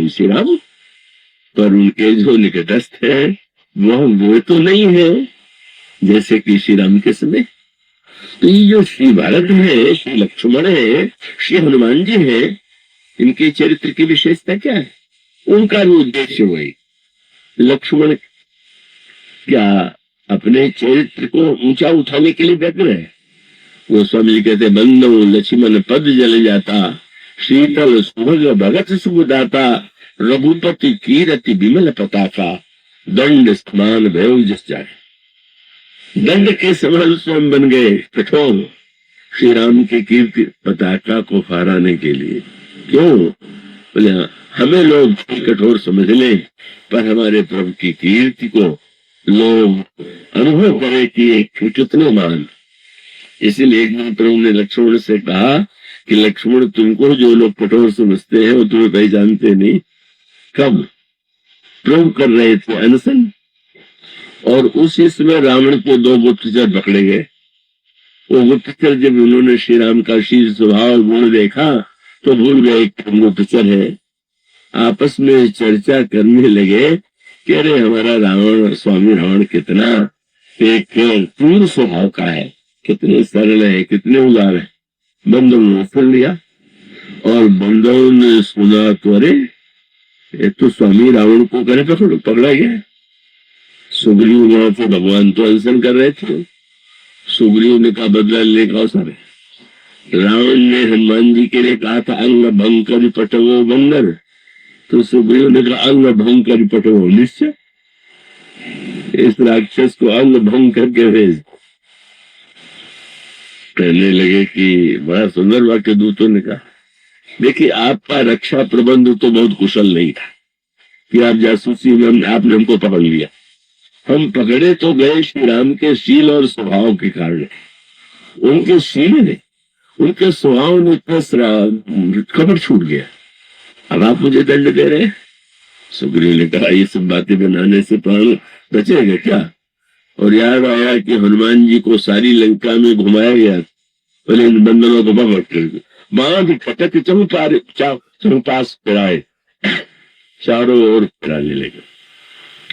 श्री राम, पर उनके जो निकटस्थ है वो तो नहीं है जैसे कि श्री राम के समय। तो ये जो श्री भारत है, श्री लक्ष्मण है, श्री हनुमान जी है, इनके चरित्र की विशेषता क्या है? उनका भी उद्देश्य वही। लक्ष्मण क्या अपने चरित्र को ऊंचा उठाने के लिए व्यग्र है। वो स्वामी जी कहते, बंदो लक्ष्मण पद जल जाता, शीतल सुभग भगत सुखदाता, रघुपति कीरति विमल पताका, दंड समान भय जस जाए। दंड के समान स्वयं बन गए कठोर श्री राम की कीर्ति पताका को फहराने के लिए। क्यों? बोले हमें लोग कठोर समझ ले, पर हमारे प्रभु की कीर्ति को लोग अनुभव करें कि कितने मान। इसीलिए एक दिन प्रभु ने लक्ष्मण से कहा कि लक्ष्मण, तुमको जो लोग कठोर समझते हैं वो तुम्हें पहचानते नहीं। कब? प्रभु कर रहे थे अनशन, और उसी समय रावण के 2 गुप्तचर पकड़े गए। वो गुप्तचर जब उन्होंने श्री राम का शील स्वभाव गुण देखा तो भूल गए गुप्तचर है। आपस में चर्चा करने लगे कि अरे हमारा रावण, स्वामी रावण कितना एक क्रूर स्वभाव का है, कितने सरल है, कितने उदार है। बंदरों ने सुन लिया, और बंदरों ने सुना तो अरे ये तो स्वामी रावण को करे पकड़ा गया। सुग्रीव वहां से भगवान तो अनशन कर रहे थे। सुग्रीव ने कहा बदला लेने का अवसर है। रावण ने हनुमान जी के लिए कहा था अंग भंग कर पटवो बंदर, तो सुग्रीव ने कहा अंग भंग कर पटवो निश्चय। इस राक्षस को अंग भंग करके भेज। कहने लगे कि बड़ा सुंदर वाक्य दूतों ने कहा, देखिए आपका रक्षा प्रबंध तो बहुत कुशल नहीं था कि आप जासूसी में आपने हमको पकड़ लिया। हम पकड़े तो गए श्री राम के शील और स्वभाव के कारण। उनके शील ने, उनके स्वभाव ने इतना खबर छूट गया। अब आप मुझे दंड दे रहे हैं। सुग्रीव ने कहा ये सब बातें बनाने से प्राण बचेगा क्या? और याद आया कि हनुमान जी को सारी लंका में घुमाया गया, बोले इन बंदरों को पकड़ कर बांध खटक चौपास फिराए, चारों ओर फिराने लगे।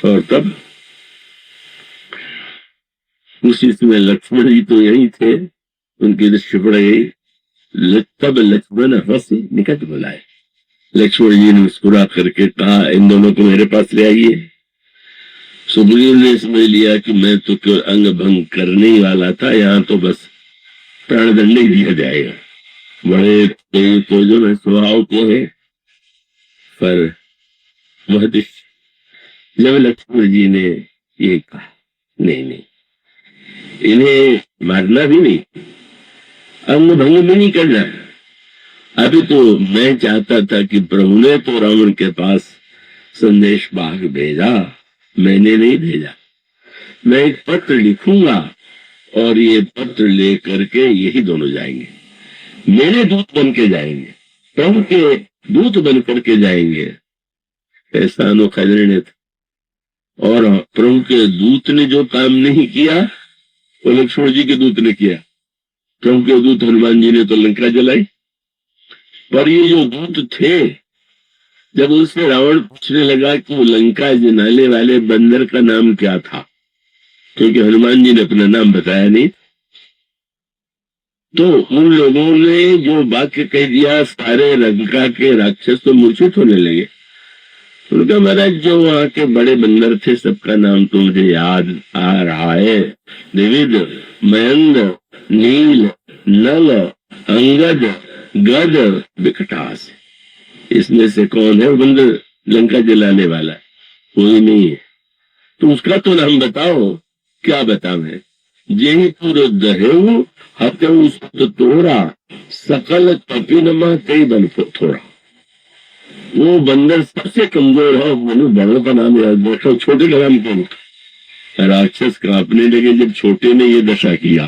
और तब उसी समय लक्ष्मण जी तो यही थे, उनकी दृष्टि पड़ गई। तब लक्ष्मण हंसे निकट बुलाए। लक्ष्मण जी ने मुस्कुरा करके कहा इन दोनों को मेरे पास ले आइए। सुग्रीव ने समझ लिया कि मैं तो केवल अंग भंग करने ही वाला था, यहाँ तो बस प्राणदंड ही दिया जाएगा। बड़े तो जो है स्वभाव को है, पर वह दृष्टि जब लक्ष्मण जी ने ये कहा नहीं, इन्हें मारना भी नहीं, अंग भंग भी नहीं करना। अभी तो मैं चाहता था कि प्रभु ने तो रावण के पास संदेश बाग भेजा, मैंने नहीं भेजा। मैं एक पत्र लिखूंगा और ये पत्र लेकर के यही दोनों जाएंगे, मेरे दूत बन के जाएंगे, प्रभु के दूत बन करके जाएंगे। ऐसा अनोखा निर्णय था। और प्रभु के दूत ने जो काम नहीं किया वो लक्ष्मण जी के दूत ने किया। प्रभु के दूत हनुमान जी ने तो लंका जलाई, पर ये जो दूत थे, जब उससे रावण पूछने लगा कि वो लंका जलाने वाले बंदर का नाम क्या था, क्योंकि हनुमान जी ने अपना नाम बताया नहीं, तो उन लोगों ने जो वाक्य कह दिया, सारे लंका के राक्षस तो मूर्छित होने लगे। उनका महाराज जो वहां के बड़े बंदर थे सबका नाम तो मुझे याद आ रहा है। द्विविद, मयंद, नील, नल, अंगद, गद, विकटास। इसमें से कौन है वो बंदर लंका जलाने वाला? कोई नहीं है। तो उसका तो नाम बताओ। क्या बताऊं है? जेहि पुर दहेऊ हत्यु तोरा, सकल कपिनमा कई बल थोड़ा। वो बंदर सबसे कमजोर है। बड़ों का नाम याद रखो, छोटे का नाम कौन? राक्षस कांपने लगे जब छोटे ने ये दशा किया,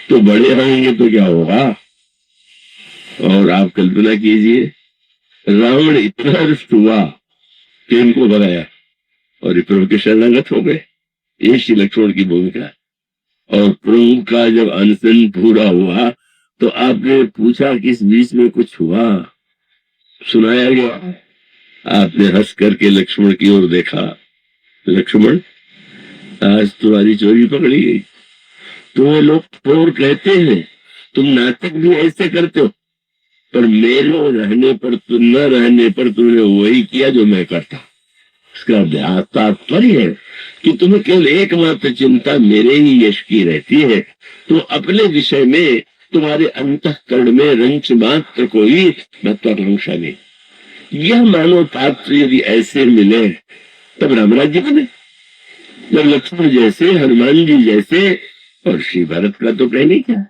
तो बड़े होंगे तो क्या होगा? और आप कल्पना कीजिए, रावण इतना रुष्ट हुआ कि इनको भगाया और प्रभु के शरणागत हो गए। ये श्री लक्ष्मण की भूमिका। और प्रभु का जब अनशन पूरा हुआ तो आपने पूछा कि इस बीच में कुछ हुआ? सुनाया गया आपने हंस करके लक्ष्मण की ओर देखा। लक्ष्मण, आज तुम्हारी चोरी पकड़ी गई। तुम्हें लोग चोर कहते हैं, तुम नाटक भी ऐसे करते हो, पर मेरे रहने पर, तुम न रहने पर तुमने वही किया जो मैं करता। इसका तात्पर्य है कि तुम्हें केवल एकमात्र चिंता मेरे ही यश की रहती है। तो अपने विषय में तुम्हारे अंतःकरण में रंच मात्र कोई महत्वाकांक्षा नहीं। यह मानव पात्र यदि ऐसे मिले तब राम राज्य बने, जब लक्ष्मण जैसे, हनुमान जी जैसे, और श्री भरत का तो कहने क्या।